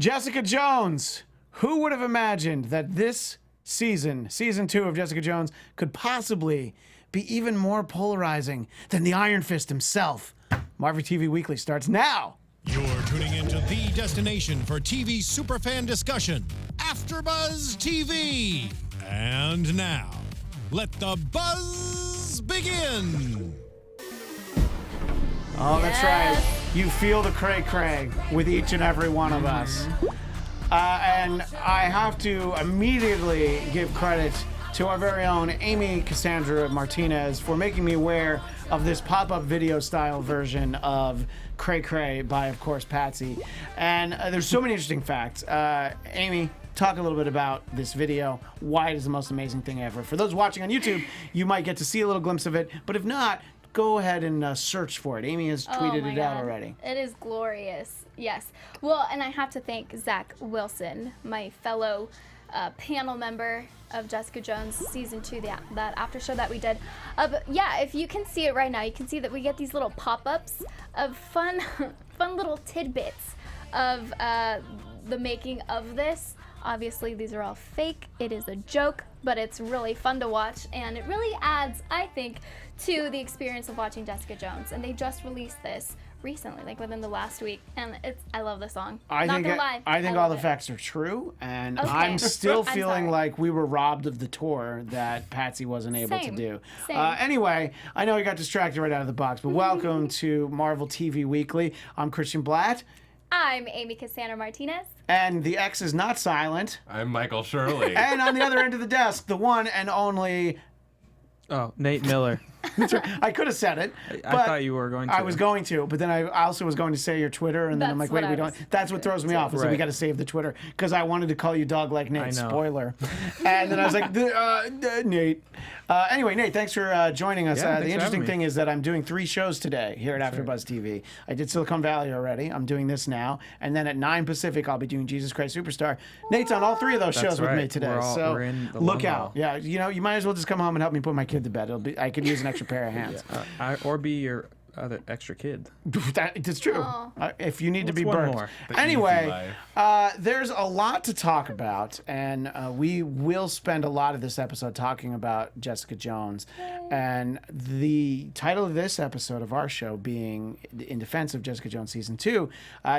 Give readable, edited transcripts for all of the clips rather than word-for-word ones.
Jessica Jones. Who would have imagined that this season 2 of Jessica Jones, could possibly be even more polarizing than the Iron Fist himself? Marvel TV Weekly starts now. You're tuning into the destination for TV superfan discussion, AfterBuzz TV. And now, let the buzz begin. Oh, that's right. You feel the cray-cray with each and every one of us. And I have to immediately give credit to our very own Amy Cassandra Martinez for making me aware of this pop-up video style version of Cray Cray by, of course, Patsy. And there's so many interesting facts. Amy, talk a little bit about this video, why it is the most amazing thing ever. For those watching on YouTube, you might get to see a little glimpse of it, but if not, go ahead and search for it. Amy has tweeted it out already. It is glorious. Yes. Well, and I have to thank Zach Wilson, my fellow panel member of Jessica Jones season 2, that after show that we did. But yeah, if you can see it right now, you can see that we get these little pop-ups of fun little tidbits of the making of this. Obviously, these are all fake. It is a joke, but it's really fun to watch, and it really adds, I think, to the experience of watching Jessica Jones. And they just released this recently, like within the last week, and I love the song. I think all the facts are true, and I'm still feeling like we were robbed of the tour that Patsy wasn't able to do. Anyway, I know we got distracted right out of the box, but welcome to Marvel TV Weekly. I'm Christian Bladt. I'm Amy Cassandra Martinez. And the X is not silent. I'm Michael Shirley. And on the other end of the desk, the one and only... Oh, Nate Miller. That's right. I could have said it. I thought you were going to. I was going to, but then I also was going to say your Twitter, and then I'm like, wait, we don't. That's what throws me off. Is that we got to save the Twitter because I wanted to call you Dog Like Nate. Spoiler. And then I was like, Nate. Anyway, Nate, thanks for joining us. Yeah, the interesting thing is that I'm doing 3 shows today here at AfterBuzz TV. I did Silicon Valley already. I'm doing this now, and then at 9 Pacific, I'll be doing Jesus Christ Superstar. Nate's on all 3 of those shows with me today, so look out. Yeah, you might as well just come home and help me put my kid to bed. I could use an extra pair of hands. Or be your other extra kid. That's true. If you need to be one burnt. more? Anyway, there's a lot to talk about, and we will spend a lot of this episode talking about Jessica Jones. And the title of this episode of our show being In Defense of Jessica Jones Season 2.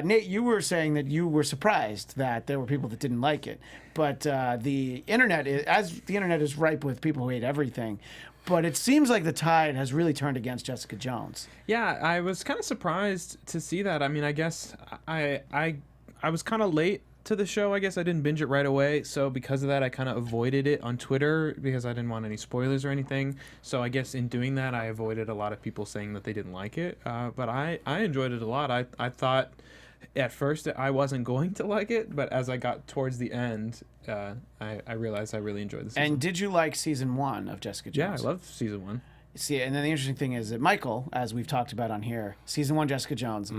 Nate, you were saying that you were surprised that there were people that didn't like it. But the internet is ripe with people who hate everything. But it seems like the tide has really turned against Jessica Jones. Yeah, I was kind of surprised to see that. I mean, I guess I was kind of late to the show. I guess I didn't binge it right away. So because of that, I kind of avoided it on Twitter because I didn't want any spoilers or anything. So I guess in doing that, I avoided a lot of people saying that they didn't like it. But I enjoyed it a lot. I thought at first I wasn't going to like it, but as I got towards the end, I realized I really enjoyed the season. And did you like season 1 of Jessica Jones? Yeah, I loved season 1. See, and then the interesting thing is that Michael, as we've talked about on here, season 1 Jessica Jones,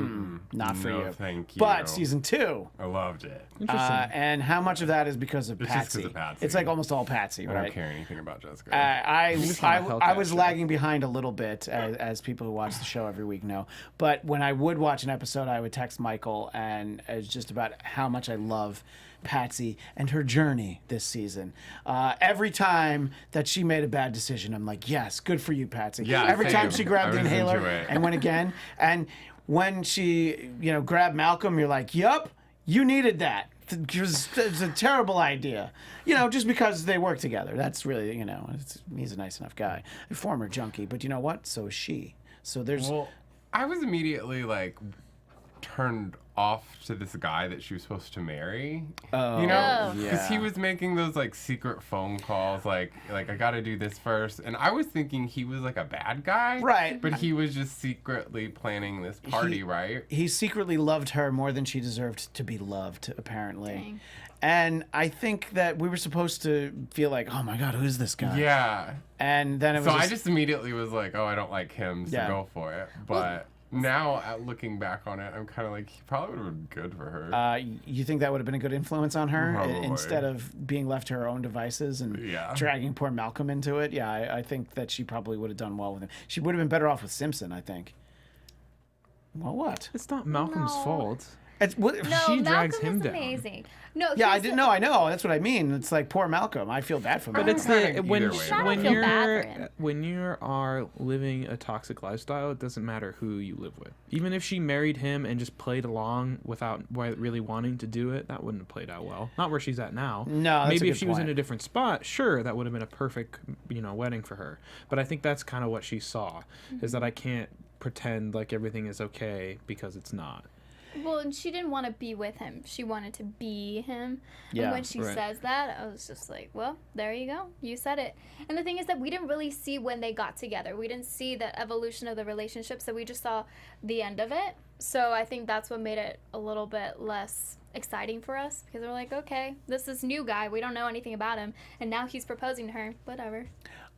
not for you. Thank you. But season 2, I loved it. Interesting. and how much of that is because of It's Patsy? just 'cause of Patsy. It's like almost all Patsy, I right? don't care anything about Jessica. I was lagging behind a little bit, as people who watch the show every week know. But when I would watch an episode, I would text Michael, and it was just about how much I love Patsy and her journey this season. Every time that she made a bad decision, I'm like, yes, good for you, Patsy. Yeah, every same. time she grabbed the I was inhaler into it. and went again. And when she, grabbed Malcolm, you're like, yup, you needed that. It's a terrible idea. Just because they work together. That's really, he's a nice enough guy. A former junkie. But you know what? So is she. So there's... Well, I was immediately, turned off to this guy that she was supposed to marry. Because he was making those secret phone calls, I gotta do this first, and I was thinking he was a bad guy, right? But he was just secretly planning this party, right? He secretly loved her more than she deserved to be loved, apparently. Dang. And I think that we were supposed to feel like, oh my God, who's this guy? Yeah. And then it was. So I just immediately was like, oh, I don't like him, so go for it. But now, looking back on it, I'm kind of like, he probably would have been good for her. You think that would have been a good influence on her Probably. instead of being left to her own devices and dragging poor Malcolm into it? Yeah, I think that she probably would have done well with him. She would have been better off with Simpson, I think. Well, what? It's not Malcolm's fault. No, She Malcolm drags him was down. amazing. No, Yeah, I here's didn't the- know. I know. That's what I mean. It's like poor Malcolm. I feel bad for But Malcolm. it's the when Either way. I when feel bad you're for him. when you are living a toxic lifestyle, it doesn't matter who you live with. Even if she married him and just played along without really wanting to do it, that wouldn't have played out well. Not where she's at now. No, that's a maybe if good she was in point. a different spot, sure, that would have been a perfect wedding for her. But I think that's kind of what she saw, is that I can't pretend like everything is okay because it's not. Well, and she didn't want to be with him. She wanted to be him. Yeah, and when she right. says that, I was just like, well, there you go. You said it. And the thing is that we didn't really see when they got together. We didn't see the evolution of the relationship, so we just saw the end of it. So I think that's what made it a little bit less exciting for us, because we're like, okay, this is new guy. We don't know anything about him. And now he's proposing to her. Whatever.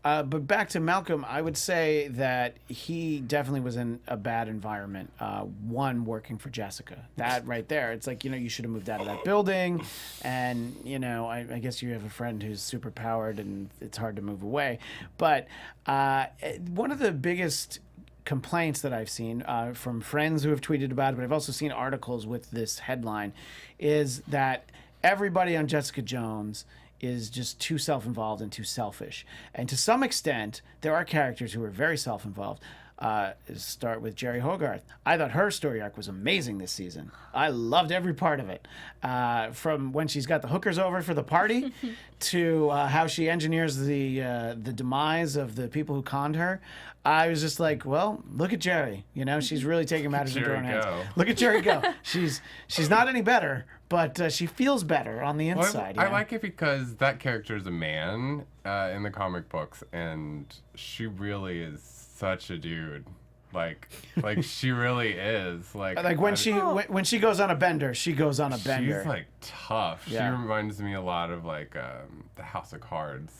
But back to Malcolm, I would say that he definitely was in a bad environment. One, working for Jessica. That right there, it's like, you should have moved out of that building. And, I guess you have a friend who's super powered and it's hard to move away. But one of the biggest complaints that I've seen from friends who have tweeted about it, but I've also seen articles with this headline, is that everybody on Jessica Jones is just too self-involved and too selfish. And to some extent, there are characters who are very self-involved. Start with Jerry Hogarth. I thought her story arc was amazing this season. I loved every part of it. From when she's got the hookers over for the party to how she engineers the demise of the people who conned her. I was just like, well, look at Jerry. She's really taking matters into her own hands. Go. Look at Jerry go. She's not any better, but she feels better on the inside. I like it because that character is a man in the comic books, and she really is such a dude. Like she really is. Like when she goes on a bender, she goes on a bender. She's like tough. Yeah. She reminds me a lot of like the House of Cards.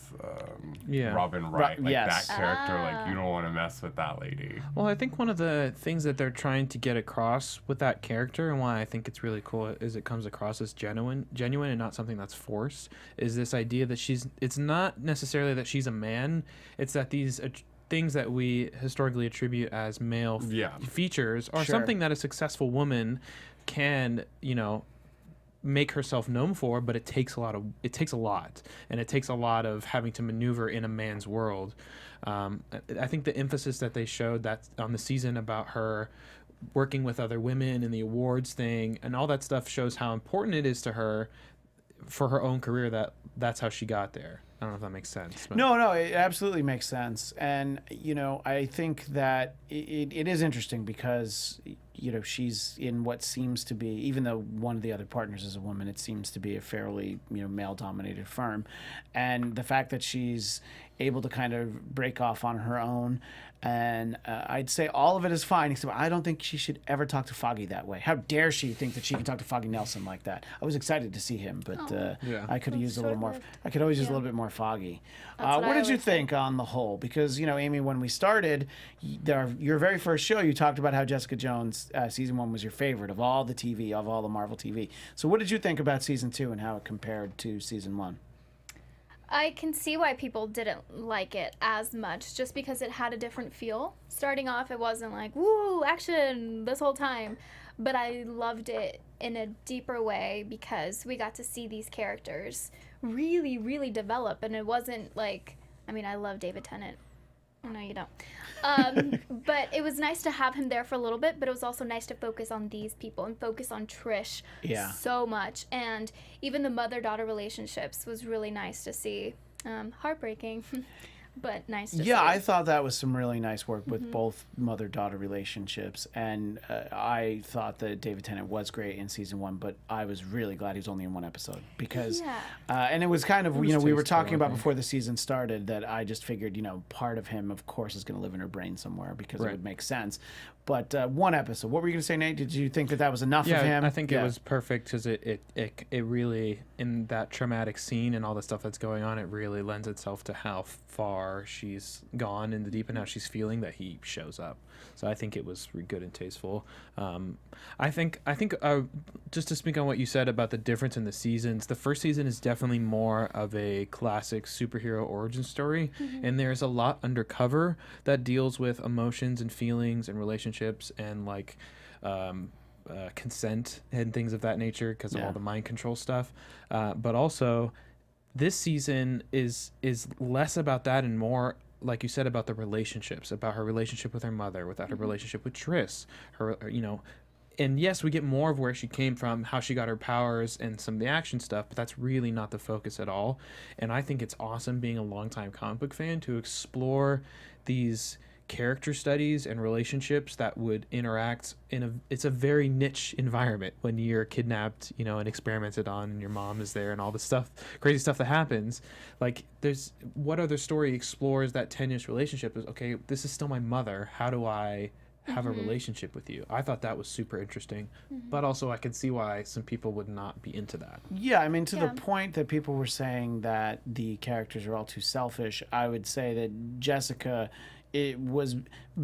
Yeah. Robin Wright. Like yes. that character. Like you don't want to mess with that lady. Well, I think one of the things that they're trying to get across with that character, and why I think it's really cool, is it comes across as genuine and not something that's forced, is this idea that it's not necessarily that she's a man, it's that these things that we historically attribute as male features are Sure. something that a successful woman can, make herself known for, but it takes a lot, and it takes a lot of having to maneuver in a man's world. I think the emphasis that they showed that on the season about her working with other women and the awards thing and all that stuff shows how important it is to her for her own career, that's how she got there. I don't know if that makes sense. But. No, it absolutely makes sense. And, I think that it is interesting because, she's in what seems to be, even though one of the other partners is a woman, it seems to be a fairly, male-dominated firm. And the fact that she's able to kind of break off on her own, and I'd say all of it is fine, except I don't think she should ever talk to Foggy that way. How dare she think that she can talk to Foggy Nelson like that? I was excited to see him, but I could have used a little more. I could always use a little bit more Foggy. That's What what I did you always think on the whole? Because Amy, when we started, your very first show, you talked about how Jessica Jones season 1 was your favorite of all the TV, of all the Marvel TV. So what did you think about season 2 and how it compared to season 1? I can see why people didn't like it as much, just because it had a different feel. Starting off, it wasn't like, woo, action this whole time. But I loved it in a deeper way because we got to see these characters really, really develop. And it wasn't like, I love David Tennant. Oh, no, you don't. But it was nice to have him there for a little bit, but it was also nice to focus on these people and focus on Trish so much. And even the mother-daughter relationships was really nice to see. Heartbreaking, but nice to see. Yeah, I thought that was some really nice work with both mother-daughter relationships. And I thought that David Tennant was great in season 1, but I was really glad he was only in 1 episode because, and it was kind of, we were talking about before the season started that I just figured, part of him, of course, is going to live in her brain somewhere because it would make sense. But 1 episode. What were you going to say, Nate? Did you think that was enough of him? I think it was perfect because it really, in that traumatic scene and all the stuff that's going on, it really lends itself to how far she's gone in the deep and how she's feeling that he shows up. So I think it was good and tasteful. I think just to speak on what you said about the difference in the seasons, the first season is definitely more of a classic superhero origin story, and there's a lot undercover that deals with emotions and feelings and relationships and consent and things of that nature because of Yeah. all the mind control stuff. But also, this season is less about that and more, like you said, about the relationships, about her relationship with her mother, without her relationship with Trishs, her, and yes, we get more of where she came from, how she got her powers, and some of the action stuff, but that's really not the focus at all. And I think it's awesome, being a longtime comic book fan, to explore these character studies and relationships that would interact it's a very niche environment when you're kidnapped, and experimented on, and your mom is there, and all the stuff, crazy stuff that happens. Like, there's, what other story explores that tenuous relationship? Is, okay, this is still my mother, how do I have a relationship with you? I thought that was super interesting, but also I can see why some people would not be into that. Yeah, I mean, to the point that people were saying that the characters are all too selfish, I would say that Jessica, it was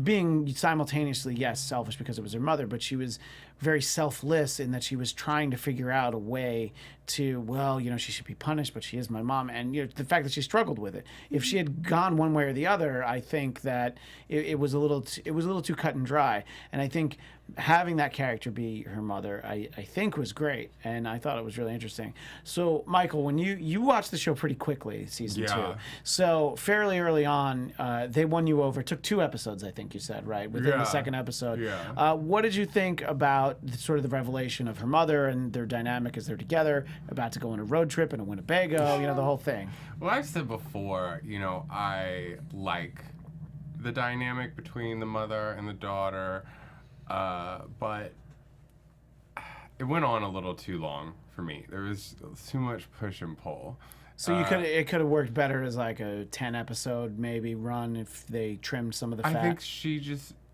being simultaneously, yes, selfish because it was her mother, but she was very selfless in that she was trying to figure out a way to, well, she should be punished, but she is my mom. And the fact that she struggled with it. If she had gone one way or the other, I think that it was a little too cut and dry. And I think having that character be her mother, I think was great, and I thought it was really interesting. So, Michael, when you watched the show pretty quickly, season 2, so fairly early on, they won you over. It took 2 episodes, I think you said, right? Within the second episode. Yeah. What did you think about sort of the revelation of her mother and their dynamic as they're together, about to go on a road trip in a Winnebago, the whole thing? Well, I've said before, I like the dynamic between the mother and the daughter. But it went on a little too long for me. There was too much push and pull. So it could have worked better as like a 10 episode maybe run if they trimmed some of the fat.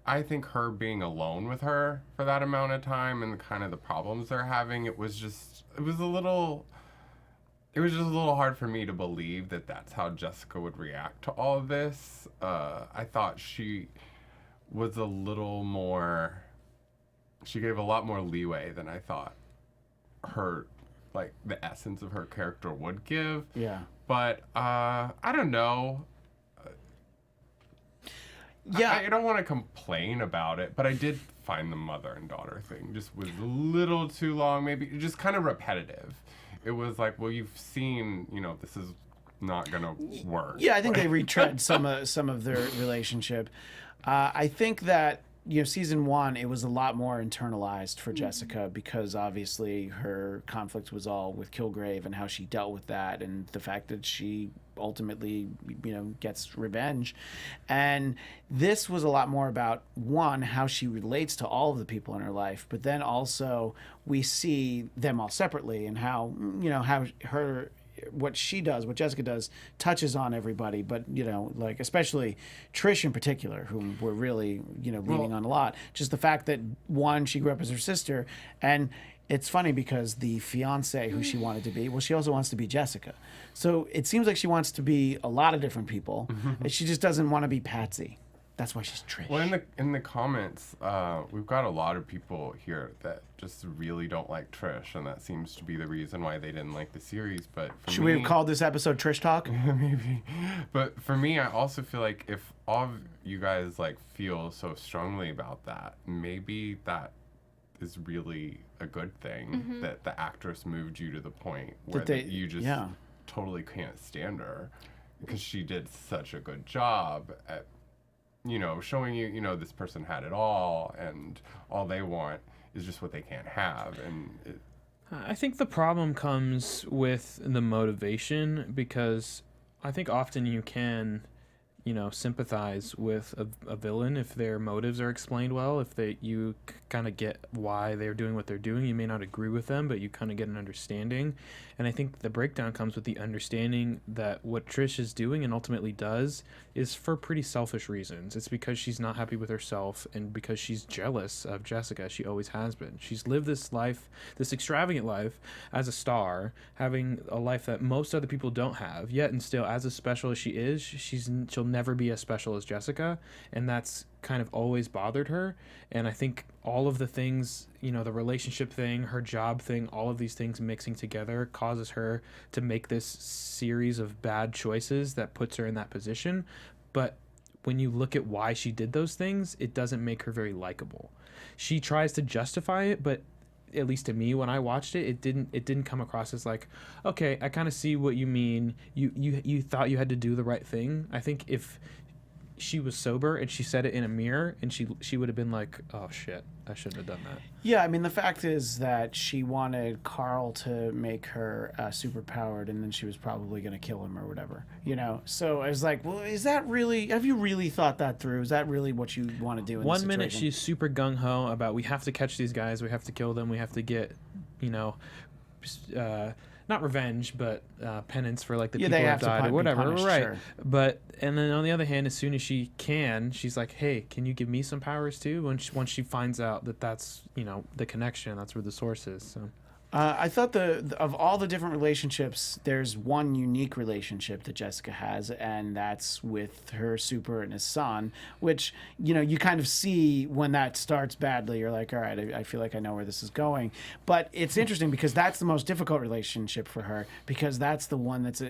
I think her being alone with her for that amount of time and kind of the problems they're having, it was just a little hard for me to believe that that's how Jessica would react to all of this. I thought she was a little more, she gave a lot more leeway than I thought her, like, the essence of her character would give. Yeah. But, I don't know. Yeah. I don't want to complain about it, but I did find the mother and daughter thing just was a little too long, maybe just kind of repetitive. It was like, well, you've seen, this is not going to work. Yeah, I think they retread some of their relationship. I think that season 1, it was a lot more internalized for Jessica because obviously her conflict was all with Kilgrave and how she dealt with that, and the fact that she ultimately gets revenge. And this was a lot more about, one, how she relates to all of the people in her life, but then also we see them all separately and how how her, what Jessica does, touches on everybody, but like especially Trish in particular, whom we're really leaning on a lot. Just the fact that, one, she grew up as her sister, and it's funny because the fiance who she wanted to be, well, she also wants to be Jessica. So it seems like she wants to be a lot of different people, and she just doesn't want to be Patsy. That's why she's Trish. Well, in the comments, we've got a lot of people here that just really don't like Trish, and that seems to be the reason why they didn't like the series. But should we have called this episode Trish Talk? Maybe. But for me, I also feel like if all of you guys feel so strongly about that, maybe that is really a good thing, that the actress moved you to the point where you just totally can't stand her, because she did such a good job at showing you, this person had it all, and all they want is just what they can't have. And I think the problem comes with the motivation, because I think often you can, sympathize with a villain if their motives are explained well. If you kind of get why they're doing what they're doing, you may not agree with them, but you kind of get an understanding. And I think the breakdown comes with the understanding that what Trish is doing and ultimately does is for pretty selfish reasons. It's because she's not happy with herself and because she's jealous of Jessica. She always has been. She's lived this life, this extravagant life as a star, having a life that most other people don't have, yet and still, as special as she is, she'll never be as special as Jessica, and that's kind of always bothered her. And I think all of the things, the relationship thing, her job thing, all of these things mixing together causes her to make this series of bad choices that puts her in that position. But when you look at why she did those things, it doesn't make her very likable. she tries to justify it, but at least to me when I watched it, it didn't come across as like, okay, I kind of see what you mean. You thought you had to do the right thing. I think if she was sober and she said it in a mirror, and she would have been like, oh shit, I shouldn't have done that. Yeah, I mean, the fact is that she wanted Carl to make her super powered, and then she was probably going to kill him or whatever, you know? So I was like, well, is that really, have you really thought that through? Is that really what you want to do in this situation? 1 minute she's super gung-ho about, we have to catch these guys, we have to kill them, we have to get, you know, not revenge, but penance for like the people who have died or whatever, punished, right? Sure. But and then on the other hand, as soon as she can, she's like, "Hey, can you give me some powers too?" Once she finds out that that's, you know, the connection, that's where the source is. So. I thought of all the different relationships, there's one unique relationship that Jessica has, and that's with her super and his son, which, you know, you kind of see when that starts badly. You're like, all right, I feel like I know where this is going. But it's interesting because that's the most difficult relationship for her, because that's the one that's,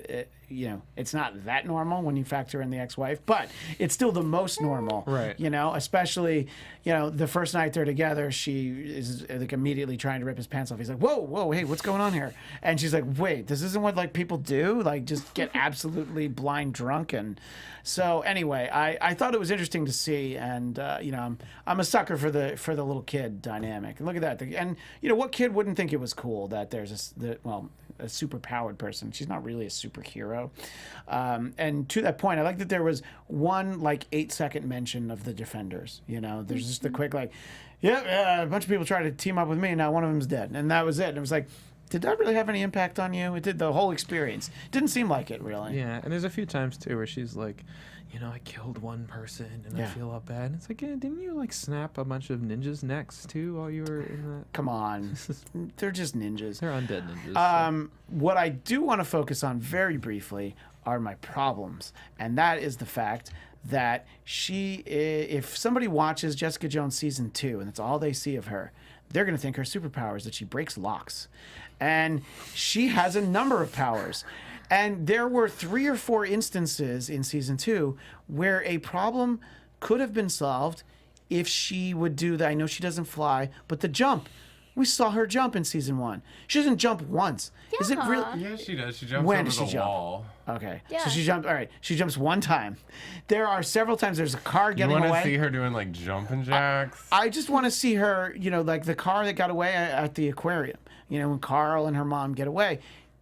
you know, it's not that normal when you factor in the ex-wife, but it's still the most normal, right? You know, especially, you know, the first night they're together, she is like immediately trying to rip his pants off. He's like, whoa, hey, what's going on here? And she's like, wait, this isn't what like people do, like just get absolutely blind drunk. And so anyway, I thought it was interesting to see, and you know, I'm a sucker for the little kid dynamic. Look at that, and you know, what kid wouldn't think it was cool that there's a super powered person? She's not really a superhero. And to that point, I like that there was one like 8-second mention of the Defenders. You know, there's just a quick like, a bunch of people tried to team up with me, and now one of them's dead, and that was it. And it was like, did that really have any impact on you? It did. The whole experience didn't seem like it, really. Yeah, and there's a few times too where she's like, you know, I killed one person and I feel all bad. And it's like, yeah, didn't you like snap a bunch of ninjas' necks too while you were in that? Come on, they're just ninjas. They're undead ninjas. So. What I do want to focus on very briefly are my problems, and that is the fact that if somebody watches Jessica Jones season 2 and that's all they see of her, they're going to think her superpower is that she breaks locks. And she has a number of powers. And there were 3 or 4 instances in season 2 where a problem could have been solved if she would do that. I know she doesn't fly, but the jump. We saw her jump in season 1. She doesn't jump once. Yeah. Is it real? Yeah, she does. She jumps when over does she the jump? wall. Okay. Yeah. So she jumped. All right. She jumps one time. There are several times there's a car getting away. You want to see her doing like jumping jacks? I just want to see her, you know, like the car that got away at the aquarium. You know, when Carl and her mom get away.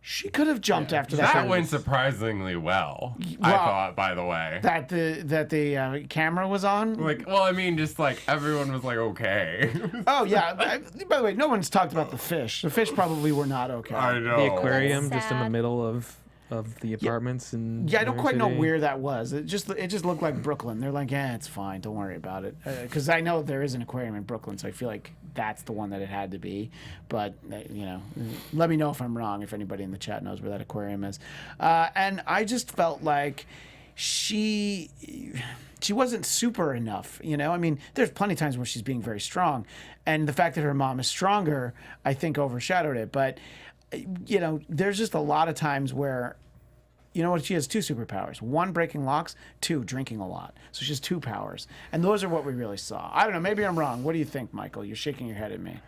She could have jumped after that. That went surprisingly well, I thought, by the way. That the camera was on? Like, well, I mean, just like everyone was like, okay. Oh, yeah. By the way, no one's talked about the fish. The fish probably were not okay. I know. The aquarium That's just in the sad. middle of the apartments and I don't quite know where that was. It just looked like Brooklyn. They're like, it's fine. Don't worry about it. Because I know there is an aquarium in Brooklyn, so I feel like that's the one that it had to be. But, you know, let me know if I'm wrong, if anybody in the chat knows where that aquarium is. And I just felt like she wasn't super enough, you know? I mean, there's plenty of times where she's being very strong. And the fact that her mom is stronger, I think, overshadowed it. But, you know, there's just a lot of times where, you know what, she has 2 superpowers. 1, breaking locks. 2, drinking a lot. So she has 2 powers. And those are what we really saw. I don't know. Maybe I'm wrong. What do you think, Michael? You're shaking your head at me.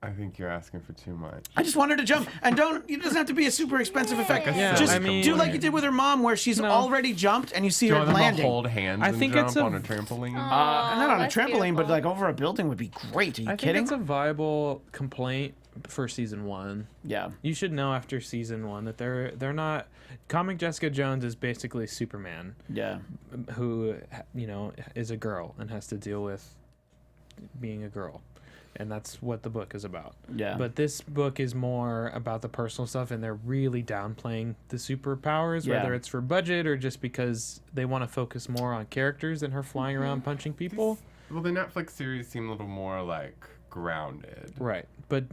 I think you're asking for too much. I just want her to jump. And it doesn't have to be a super expensive effect. Yeah, just I mean, do like you did with her mom, where she's already jumped and you see Do you her want them to landing. hold hands I and think jump it's on a trampoline? Not on a that's trampoline, but beautiful. like over a building would be great. Are you I kidding? think it's a viable complaint for season 1. Yeah. You should know after season 1 that they're not. Comic Jessica Jones is basically Superman, Yeah. who, you know, is a girl and has to deal with being a girl. And that's what the book is about. Yeah. But this book is more about the personal stuff, and they're really downplaying the superpowers, Yeah. whether it's for budget or just because they want to focus more on characters than her flying around punching people. Well, the Netflix series seemed a little more like grounded. Right. But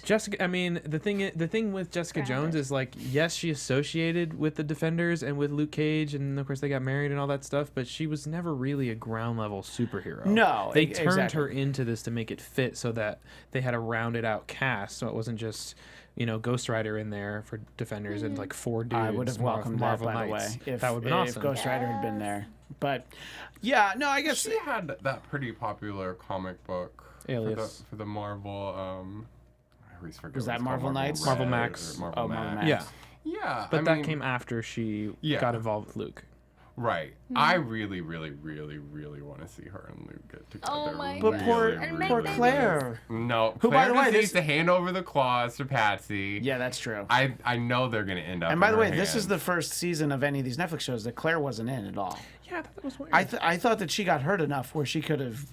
Jessica, I mean, the thing with Jessica Jones is like, yes, she associated with the Defenders and with Luke Cage, and of course they got married and all that stuff, but she was never really a ground level superhero. No, they turned exactly. her into this to make it fit so that they had a rounded out cast, so it wasn't just, you know, Ghost Rider in there for Defenders and like 4 dudes. I would have welcomed that, Marvel by the Knights. way. That would have been awesome. If Ghost Rider had been there. But yeah, no, I guess She had that pretty popular comic book Alias. for the Marvel. I always forget. Was what that it's Marvel called, Knights? Marvel Red Max. or Marvel Oh, Marvel Max. Max. Yeah, Yeah, but I that mean, came after she Yeah. got involved with Luke. Right. I really, really, really, really want to see her and Luke get together. Oh my But God. poor, And make poor babies. Claire. No, Who, by Claire the way, just needs this- to hand over the claws to Patsy. Yeah, that's true. I know they're gonna end up. And by in the her way, this is hands. the first season of any of these Netflix shows that Claire wasn't in at all. Yeah, I thought that was weird. I thought that she got hurt enough where she could have,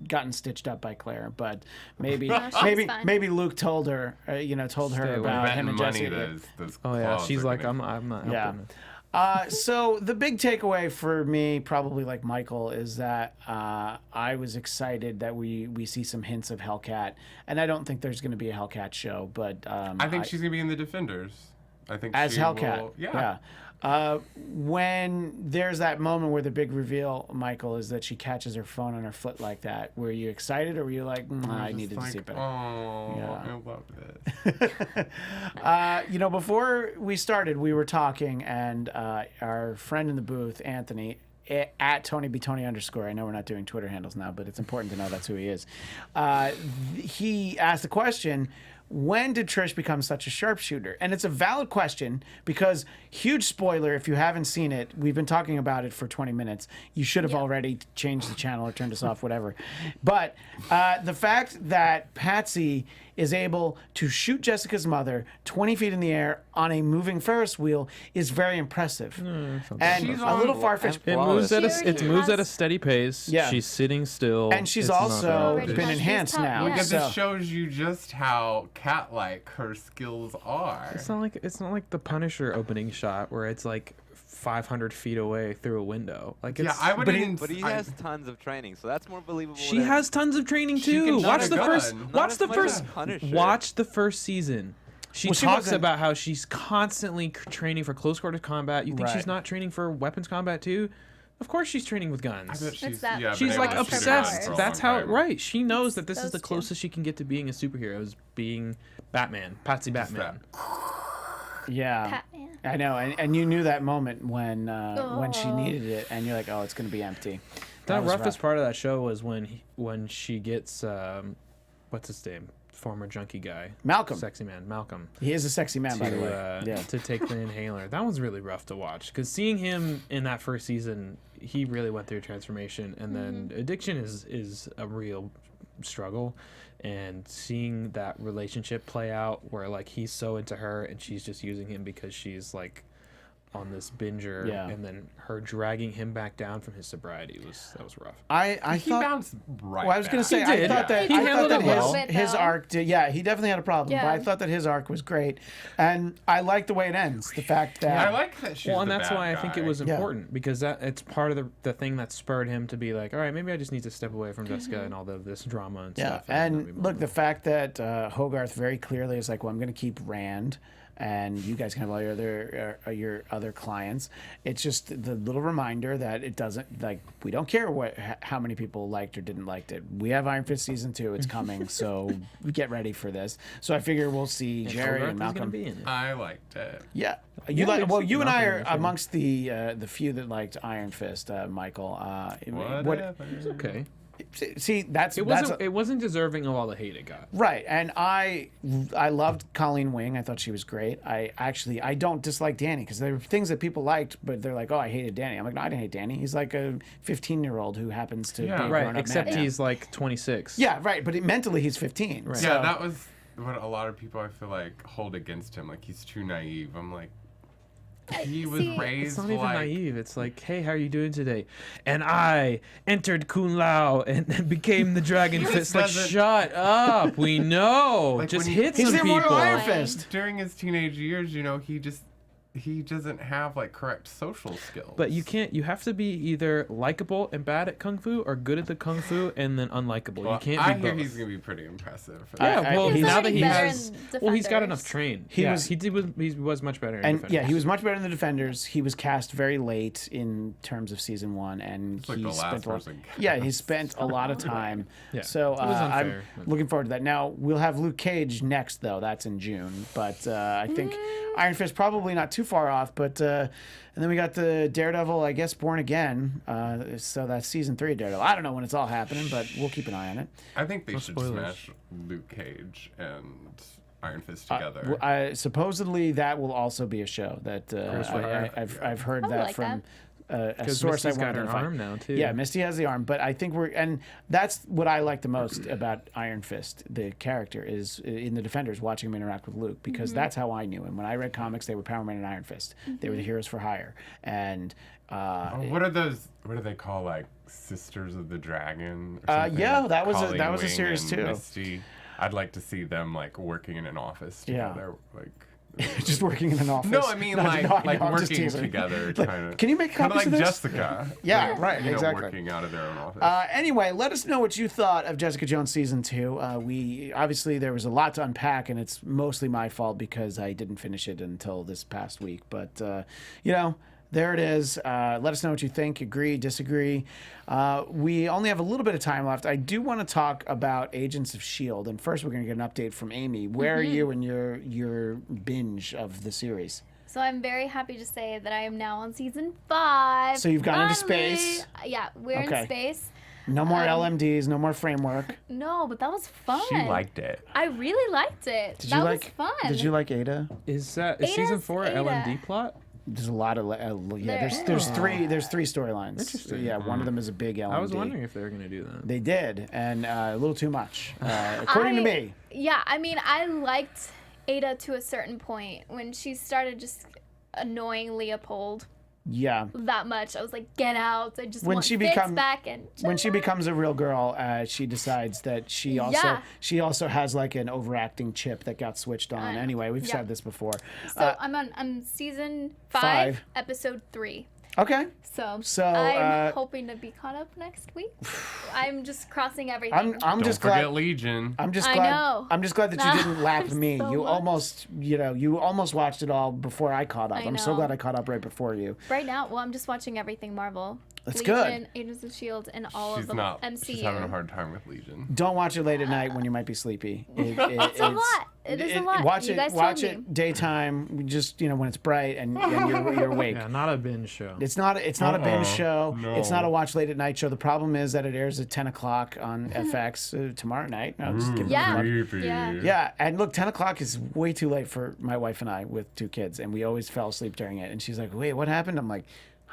gotten stitched up by Claire, but maybe No, she's maybe fine. maybe Luke told her, told Stay her away. about betting him and money Jesse. those Oh yeah, claws she's are like, gonna- I'm not Yeah. helping. So the big takeaway for me, probably like Michael, is that I was excited that we see some hints of Hellcat, and I don't think there's going to be a Hellcat show, but I think she's gonna be in the Defenders. I think as she Hellcat. will- yeah. When there's that moment where the big reveal, Michael, is that she catches her phone on her foot like that, were you excited or were you like, I Just needed to like, see it better? Oh, Yeah. I love this. Before we started, we were talking, and our friend in the booth, Anthony, at Tony B Tony _ I know we're not doing Twitter handles now, but it's important to know that's who he is. He asked the question, when did Trish become such a sharpshooter? And it's a valid question because, huge spoiler, if you haven't seen it, we've been talking about it for 20 minutes. You should have already changed the channel or turned us off, whatever. But the fact that Patsy is able to shoot Jessica's mother 20 feet in the air on a moving Ferris wheel is very impressive. And She's a little on- far-fetched. It moves at She it moves at a has- steady pace. Yeah. She's sitting still. And she's It's not also bad. Already been has enhanced these now. top- Because So- this shows you just how cat-like her skills are. It's not like the Punisher opening shot where it's like 500 feet away through a window. Like Yeah, it's, I wouldn't. even- But he I- has tons of training, so that's more believable. She than- has tons of training She too. can shoot Watch a the gun. first. Not Watch as the much first. as Punisher. Watch the first season. She Well, she talks wasn't- about how she's constantly training for close quarters combat. You think Right. she's not training for weapons combat too? Of course she's training with I guns. bet she's, that- yeah, She's been like able to shoot a gun obsessed. for a That's long how time. right. She knows that this is Those the two. closest she can get to being a superhero is being Batman, Patsy Just Batman. Yeah. Batman. I know, and you knew that moment when she Oh. needed it, and you're like, oh, it's going to be empty. The was roughest rough. part of that show was when she gets what's his name, former junkie guy, Malcolm. sexy man, Malcolm, He is a sexy man, by the way. Yeah. to take the inhaler. That was really rough to watch because seeing him in that first season, he really went through a transformation, and then addiction is a real struggle. And seeing that relationship play out where like he's so into her and she's just using him because she's like on this binger, Yeah. and then her dragging him back down from his sobriety was rough. I He thought. bounced right. Well, I was going to back. say, He I did. thought that He I thought handled that it well. his Though. arc did. Yeah, he definitely had a problem, but Yeah. I thought that his arc was great, and I like the way it ends. The fact that I like that she's Well, and the that's bad why I think it guy. was Yeah. important because that it's part of the thing that spurred him to be like, all right, maybe I just need to step away from Jessica and all of this drama and Yeah, stuff. and look, the fact that Hogarth very clearly is like, well, I'm going to keep Rand, and you guys can have all your other clients. It's just the little reminder that it doesn't like we don't care how many people liked or didn't like it. We have Iron Fist season 2; it's coming, so get ready for this. So I figure we'll see Jerry and Malcolm. Be in it. I liked it. Yeah, Yeah, you it's you and I Malcolm are in the show. amongst the few that liked Iron Fist, Michael. Whatever. Okay. See, that's It wasn't deserving of all the hate it got. right, and I loved Colleen Wing. I thought she was great. I don't dislike Danny because there were things that people liked, but they're like, oh, I hated Danny. I'm like, no, I didn't hate Danny. He's like a 15-year-old who happens to Yeah. be a Right, grown-up except man. he's like 26. Yeah, right, but mentally he's 15. Right. Yeah, that was what a lot of people I feel like hold against him. Like he's too naive. I'm like, he was See, raised It's not even like. naive. It's like, hey, how are you doing today? And I entered Kun Lao and became the Dragon He Fist. just Like, doesn't- shut up. We know. Like, Just when he- hit He's some the immortal people. Iron Right. Fist. During his teenage years, he doesn't have like correct social skills. But you can't. You have to be either likable and bad at kung fu, or good at the kung fu and then unlikable. Well, you can't I be hear both. he's gonna be pretty impressive. Yeah, well, He's now that already he better has, in well, he's got Defenders. enough train. He Yeah, was- he was much better. In And Defenders. yeah, he was much better in the Defenders. He was cast very late in terms of season 1, and like he the last spent a lot. person Yeah, he spent a lot of time. Yeah, So it was I'm unfair, but- looking forward to that. Now we'll have Luke Cage next, though. That's in June, but I think Iron Fist probably not too far off. But and then we got the Daredevil, I guess, Born Again. So that's season 3 of Daredevil. I don't know when it's all happening, but we'll keep an eye on it. I think they should spoilers. smash Luke Cage and Iron Fist together. Supposedly that will also be a show that I've heard I that like from a 'Cause source Misty's I got wanted her to find. arm now, too. Yeah, Misty has the arm, but I think and that's what I like the most about Iron Fist, the character, is in the Defenders, watching him interact with Luke, because that's how I knew him. When I read comics, they were Power Man and Iron Fist. They were the heroes for hire, and What are those? What do they call, like, Sisters of the Dragon? Or something? yeah, that was Colleen a Wing series and too. Misty. I'd like to see them like working in an office Yeah. together, like. just working in an office. No, I mean No, like no, I like know, I'm just working teasing. together, Like, kind of. can you make kind of copies like of this? Jessica? Yeah, like, right, you know, exactly. working out of their own office. Anyway, let us know what you thought of Jessica Jones season 2. We obviously there was a lot to unpack, and it's mostly my fault because I didn't finish it until this past week. But there it is. Let us know what you think. Agree, disagree. We only have a little bit of time left. I do want to talk about Agents of S.H.I.E.L.D. And first, we're going to get an update from Amy. Where are you in your binge of the series? So I'm very happy to say that I am now on season 5. So you've gone into Finally. space? Yeah, we're Okay. in space. No more LMDs, no more framework. No, but that was fun. She liked it. I really liked it. Did that you was like? fun. Did you like Ada? Is season Ada's 4 Ada. LMD plot? There's a lot of there's three storylines. Interesting. Yeah, one of them is a big LMD. I was wondering if they were going to do that. They did, and a little too much, according to me. Yeah, I mean, I liked Ada to a certain point when she started just annoying Leopold Yeah. that much. I was like, get out. I just When want she Fitz become- back and When she becomes a real girl, she decides that she also has like an overacting chip that got switched on. know. Anyway, we've Yeah. said this before. So I'm season 5, 5. episode 3. Okay. So uh, I'm hoping to be caught up next week. I'm just crossing everything. I'm Don't just forget glad. Legion. I'm just I glad. know. I'm just glad that you didn't lap I'm me. so You much. almost watched it all before I caught up. I I'm so know. glad I caught up right before you. Right now, well, I'm just watching everything Marvel. That's Legion, good. Agents of S.H.I.E.L.D., and all She's of the not. MCU. She's having a hard time with Legion. Don't watch it late at night when you might be sleepy. It's a lot. It is a lot. Watch You it. guys Watch told it me. daytime. Just when it's bright and you're awake. Yeah, not a binge show. It's not a binge show. No. It's not a watch late at night show. The problem is that it airs at 10 o'clock on FX tomorrow night. I'll just give it a Yeah. plug. Creepy. Yeah. Yeah, and look, 10 o'clock is way too late for my wife and I with 2 kids, and we always fell asleep during it. And she's like, "Wait, what happened?" I'm like,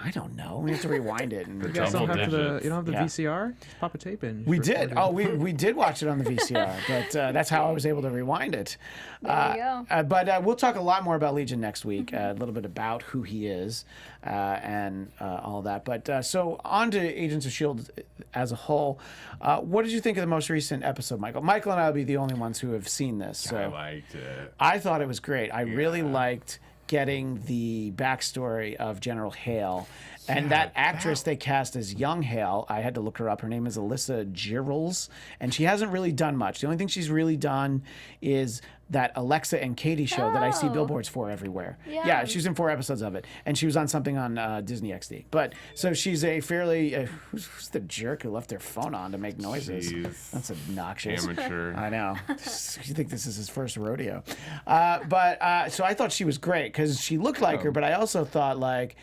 "I don't know. We have to rewind it." And You guys don't Double have you digits. don't have the Yeah. VCR? Just pop a tape in. we for did. 40. Oh, we did watch it on the VCR, but that's how I was able to rewind it. There you go. But we'll talk a lot more about Legion next week. A little bit about who he is and all that. But so on to Agents of S.H.I.E.L.D. as a whole. What did you think of the most recent episode, Michael? Michael and I will be the only ones who have seen this. So I liked it. I thought it was great. I really liked getting the backstory of General Hale. And that actress they cast as young Hale, I had to look her up. Her name is Alyssa Girals, and she hasn't really done much. The only thing she's really done is that Alexa and Katie show that I see Oh. billboards for everywhere. Yeah. She's in 4 episodes of it, and she was on something on Disney XD. But so she's a fairly who's the jerk who left their phone on to make noises? Jeez. That's obnoxious. Amateur. I know. You think this is his first rodeo? So I thought she was great because she looked like her, but I also thought like,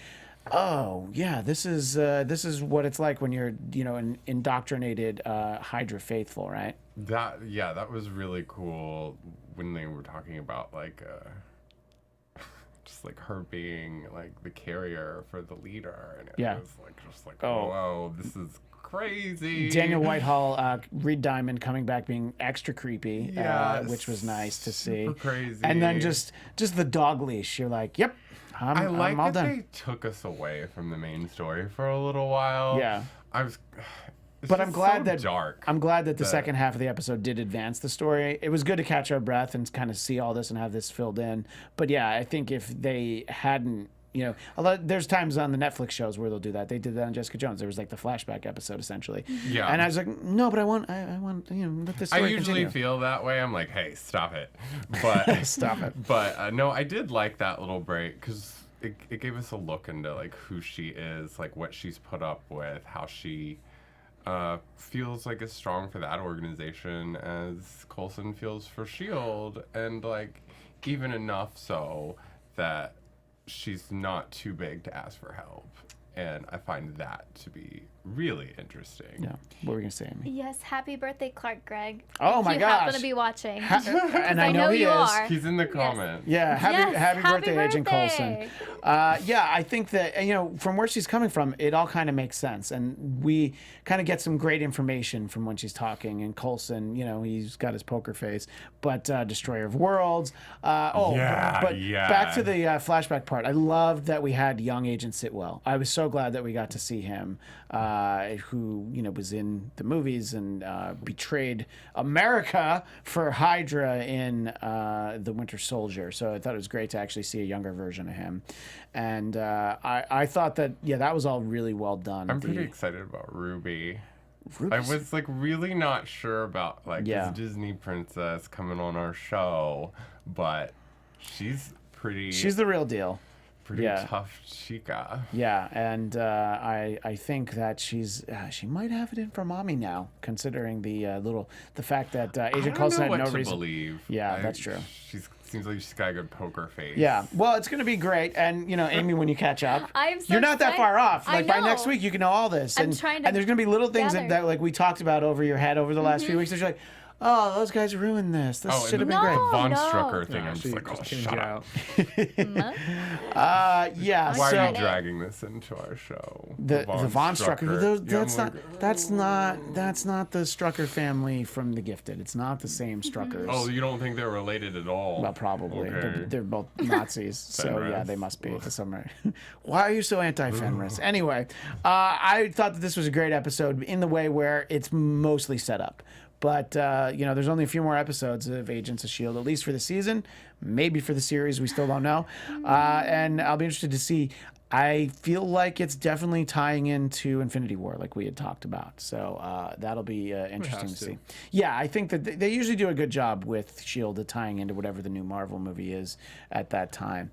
oh yeah, this is what it's like when you're an indoctrinated Hydra faithful, right? That was really cool when they were talking about like just like her being like the carrier for the leader, and it Yeah. was like just like Oh. whoa, this is crazy. Daniel Whitehall, Reed Diamond coming back being extra creepy, Yeah, which was nice to see. super crazy. And then just the dog leash. You're like, yep, I like I'm all that done. they took us away from the main story for a little while. Yeah. I was. It's But I'm just glad so that dark. I'm glad that the that- second half of the episode did advance the story. It was good to catch our breath and kind of see all this and have this filled in. But yeah, I think if they hadn't, there's times on the Netflix shows where they'll do that. They did that on Jessica Jones. There was like the flashback episode essentially. Yeah. And I was like, no, but I want let this I story usually continue. feel that way. I'm like, hey, stop it. But Stop it. But no, I did like that little break because it gave us a look into like who she is, like what she's put up with, how she feels like as strong for that organization as Coulson feels for S.H.I.E.L.D. and like even enough so that she's not too big to ask for help. And I find that to be really interesting. Yeah. What were you going to say, Amy? Yes, happy birthday, Clark Gregg. Oh, my If you happen gosh. to be watching. And I know he you is. are. He's in the comments. Yeah, happy Yes, birthday, Agent Coulson. birthday. Yeah, I think that, you know, from where she's coming from, it all kind of makes sense. And we kind of get some great information from when she's talking. And Coulson, you know, he's got his poker face, but Destroyer of Worlds. But back to the flashback part. I loved that we had young Agent Sitwell. I was so glad that we got to see him, who, you know, was in the movies and betrayed America for Hydra in The Winter Soldier. So I thought it was great to actually see a younger version of him. And I thought that, yeah, that was all really well done. I'm pretty excited about Ruby. Ruby's- I was like really not sure about like Yeah. this Disney princess coming on our show, but she's the real deal. pretty yeah. tough chica. Yeah, and I think that she might have it in for mommy now, considering the fact that Agent Coulson had no to reason. believe. Yeah, that's true. Seems like she's got a good poker face. Yeah, well, it's going to be great, and you know, Amy, when you catch up, I'm so you're not that excited. far off. I Like by know. next week, you can know all this, I'm and trying to and there's going to be little things gather. that like we talked about over your head over the last few weeks. That you're like, oh, those guys ruined this. This Oh, should have and been the great. Von no. Strucker thing. Yeah, I'm just she like, oh, just tuned shut you up. out. Yeah, Why so are you excited. dragging this into our show? the Von Strucker. Yeah, That's I'm not like, that's not the Strucker family from The Gifted. It's not the same Struckers. Oh, you don't think they're related at all? Well, probably. Okay. They're both Nazis, so yeah, Fenris. they must be to some. Why are you so anti-Fenris? Anyway, I thought that this was a great episode in the way where it's mostly set up. But, you know, there's only a few more episodes of Agents of S.H.I.E.L.D., at least for the season, maybe for the series, we still don't know. And I'll be interested to see. I feel like it's definitely tying into Infinity War, like we had talked about. So that'll be interesting to has to. see. Yeah, I think that they usually do a good job with S.H.I.E.L.D. tying into whatever the new Marvel movie is at that time.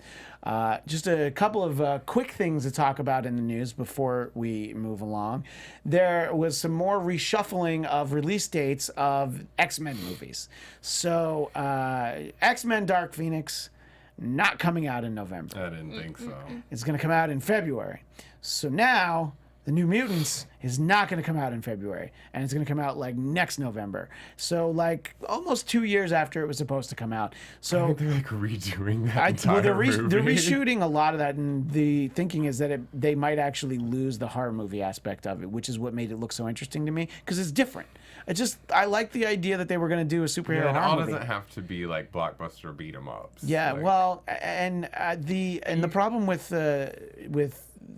Just a couple of quick things to talk about in the news before we move along. There was some more reshuffling of release dates of X-Men movies. So X-Men Dark Phoenix, not coming out in November. I didn't think so. It's going to come out in February. So now the New Mutants is not going to come out in February, and it's going to come out like next November. So like almost 2 years after it was supposed to come out. So They're like redoing that entire well, they're movie. reshooting a lot of that, and the thinking is that they might actually lose the horror movie aspect of it, which is what made it look so interesting to me because it's different. I like the idea that they were going to do a superhero Yeah, it all horror movie. doesn't have to be like blockbuster beat 'em ups. Yeah, Like, well, and the problem with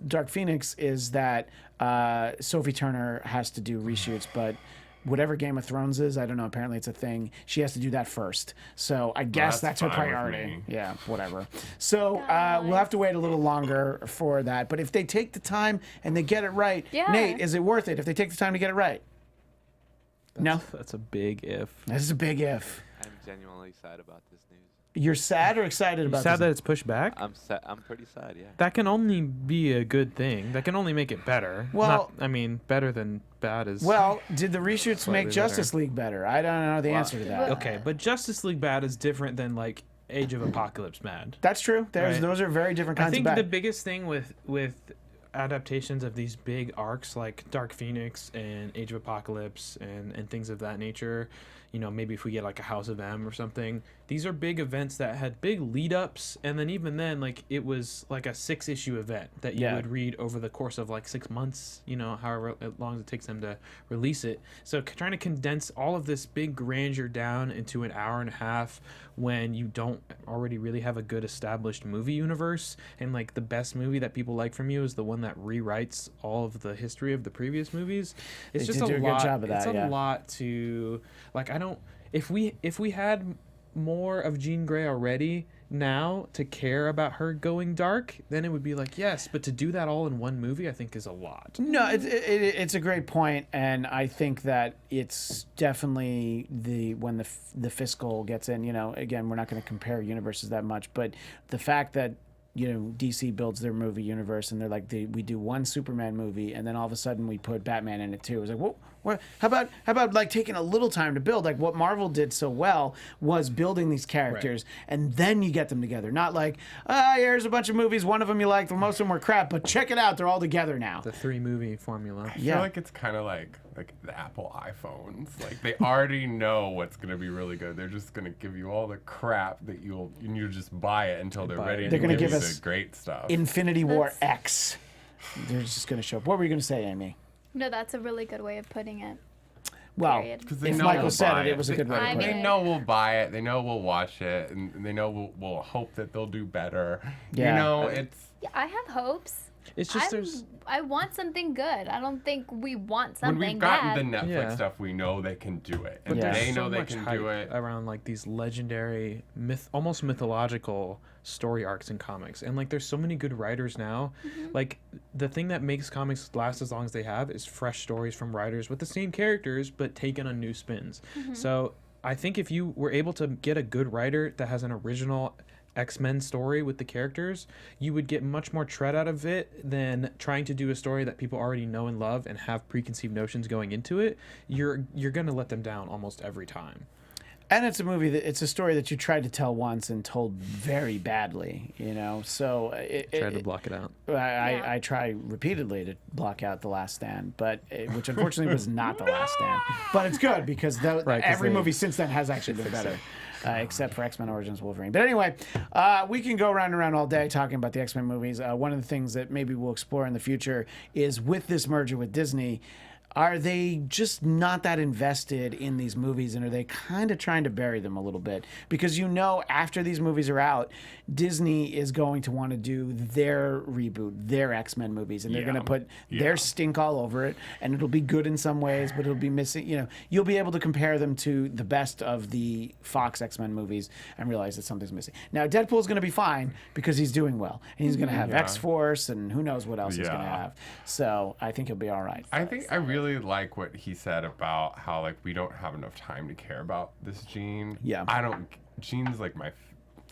Dark Phoenix is that Sophie Turner has to do reshoots, but whatever Game of Thrones is, I don't know. Apparently, it's a thing. She has to do that first. So I guess that's that's her fine with priority. me. Yeah, whatever. So we'll have to wait a little longer for that. But if they take the time and they get it right, Yeah. Nate, is it worth it? If they take the time to get it right? No, That's a big if. this is a big if. I'm genuinely sad about this news. You're sad or excited about Sad this? that it's pushed back. I'm sad. I'm pretty sad. Yeah. That can only be a good thing. That can only make it better. Well- I mean, better than bad is. Well, did the reshoots Slightly make Justice League better? I don't know the answer to that. okay, but Justice League bad is different than like Age of Apocalypse bad. That's true. Right. Those are very different I kinds think of the bad. biggest thing with adaptations of these big arcs like Dark Phoenix and Age of Apocalypse and things of that nature, you know, maybe if we get like a House of M or something, these are big events that had big lead ups, and then even then, like, it was like a 6-issue event that you Yeah. would read over the course of like 6 months, you know, however long it takes them to release it. So trying to condense all of this big grandeur down into an hour and a half when you don't already really have a good established movie universe, and like the best movie that people like from you is the one that rewrites all of the history of the previous movies. It's They just did do a a good lot. job of that, It's yeah. a lot to like. I don't. If we had more of Jean Grey already now to care about her going dark, then it would be like yes. But to do that all in one movie, I think is a lot. No, it's a great point, and I think that it's definitely when the fiscal gets in. You know, again, we're not going to compare universes that much, but the fact that, you know, DC builds their movie universe and they're like, we do one Superman movie and then all of a sudden we put Batman in it too. It's like, How about like taking a little time to build? Like what Marvel did so well was building these characters, and then you get them together. Not like, here's a bunch of movies. One of them you liked, well, most of them were crap, but check it out, they're all together now. The 3-movie formula. I feel like it's kind of like the Apple iPhones. Like they already know what's gonna be really good. They're just gonna give you all the crap that you just buy it until they're ready to gonna give give you us the great stuff. Infinity War X. They're just gonna show up. What were you gonna say, Amy? No, that's a really good way of putting it. Well, Period. if Michael said it was a good way to I put mean, it. They know we'll buy it. They know we'll watch it, and they know we'll hope that they'll do better. Yeah. You know, it's. Yeah, I have hopes. It's just I want something good. I don't think we want When something we've gotten bad. the Netflix Yeah. stuff, we know they can do it, and Yeah. they there's know so they much can hype do it. around like these legendary almost mythological story arcs in comics, and like there's so many good writers now. Like the thing that makes comics last as long as they have is fresh stories from writers with the same characters but taken on new spins. So I think if you were able to get a good writer that has an original X-Men story with the characters, you would get much more tread out of it than trying to do a story that people already know and love and have preconceived notions going into it. You're gonna let them down almost every time. And it's a story that you tried to tell once and told very badly, you know. So Tried to block it out. I try repeatedly to block out The Last Stand, but which unfortunately was not The Last Stand. But it's good because 'cause every they- movie since then has actually been better. Except for X-Men Origins Wolverine. But anyway, we can go round and round all day talking about the X-Men movies. One of the things that maybe we'll explore in the future is with this merger with Disney, are they just not that invested in these movies, and are they kind of trying to bury them a little bit? Because you know after these movies are out, Disney is going to want to do their reboot, their X-Men movies, and they're going to put their stink all over it, and it'll be good in some ways, but it'll be missing, you know, you'll be able to compare them to the best of the Fox X-Men movies and realize that something's missing. Now, Deadpool's going to be fine because he's doing well, and he's going to have X-Force, and who knows what else he's going to have. So I think he'll be all right. I really like what he said about how like we don't have enough time to care about this Jean. Yeah. Jean's like my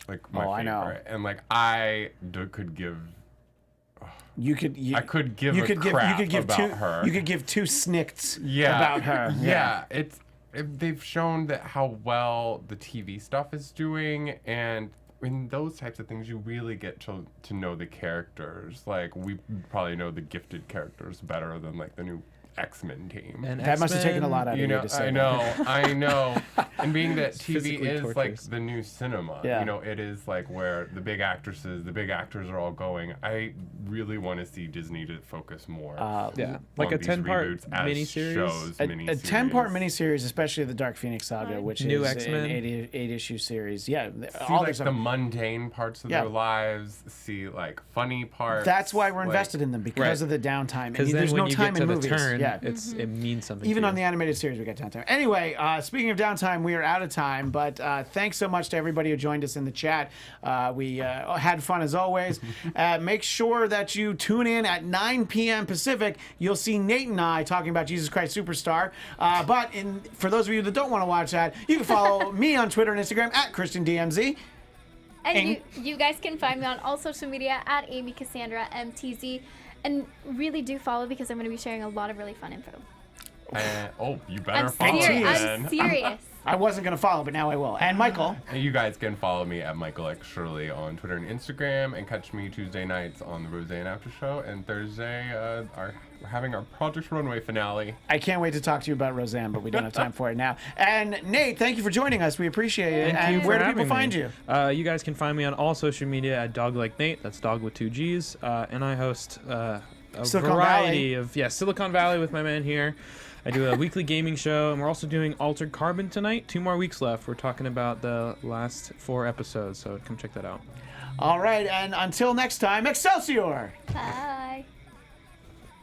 favorite, I know. and like could give. You could give about her. You could give two snicks Yeah. about her. Yeah, they've shown that how well the TV stuff is doing, and in those types of things, you really get to know the characters. Like we probably know the Gifted characters better than like the new X-Men team. And That must have taken a lot out of you know, to say I that. know. And being that TV physically is torturous. like the new cinema, Yeah. you know, it is like where the big actors are all going. I really want to see Disney to focus more. Yeah, on like a these 10-part reboots as miniseries. shows, A miniseries. 10-part miniseries, especially the Dark Phoenix saga, which New is X-Men. an 8-issue series. Yeah, See all like this the mundane parts of Yeah. their lives. See like funny parts. That's why we're like- invested in them because Right. of the downtime. Because And then there's when no you time get to in the movies. turn, Yeah. it means something. Even to on you. the animated series, we got downtime. Anyway, speaking of downtime, we are out of time. But thanks so much to everybody who joined us in the chat. We had fun as always. Make sure that you tune in at 9 p.m. Pacific. You'll see Nate and I talking about Jesus Christ Superstar. But for those of you that don't want to watch that, you can follow me on Twitter and Instagram at ChristianDMZ. And you guys can find me on all social media at Amy Cassandra MTZ. And really do follow because I'm going to be sharing a lot of really fun info. You better I'm follow serious. me I'm then. serious. I wasn't going to follow, but now I will. And Michael. And you guys can follow me at Michael X Shirley on Twitter and Instagram, and catch me Tuesday nights on the Roseanne After Show. And Thursday, we're having our Project Runway finale. I can't wait to talk to you about Roseanne, but we don't have time for it now. And Nate, thank you for joining us. We appreciate it. Thank you And for where do people having find me. you? You guys can find me on all social media at Dog Like Nate. That's dog with 2 G's. And I host a Silicon variety of Silicon Valley with my man here. I do a weekly gaming show, and we're also doing Altered Carbon tonight. 2 more weeks left. We're talking about the last 4 episodes, so come check that out. All right, and until next time, Excelsior! Bye.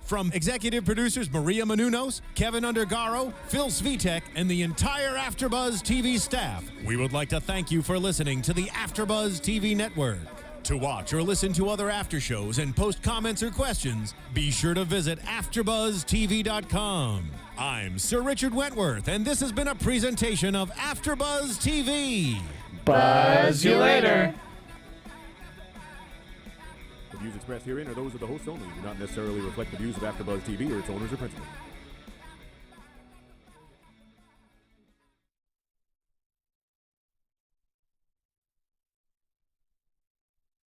From executive producers Maria Menounos, Keven Undergaro, Phil Svitek, and the entire AfterBuzz TV staff, we would like to thank you for listening to the AfterBuzz TV network. To watch or listen to other after shows and post comments or questions, be sure to visit AfterBuzzTV.com. I'm Sir Richard Wentworth, and this has been a presentation of AfterBuzz TV. Buzz you later! The views expressed herein are those of the hosts only and do not necessarily reflect the views of AfterBuzz TV or its owners or principals.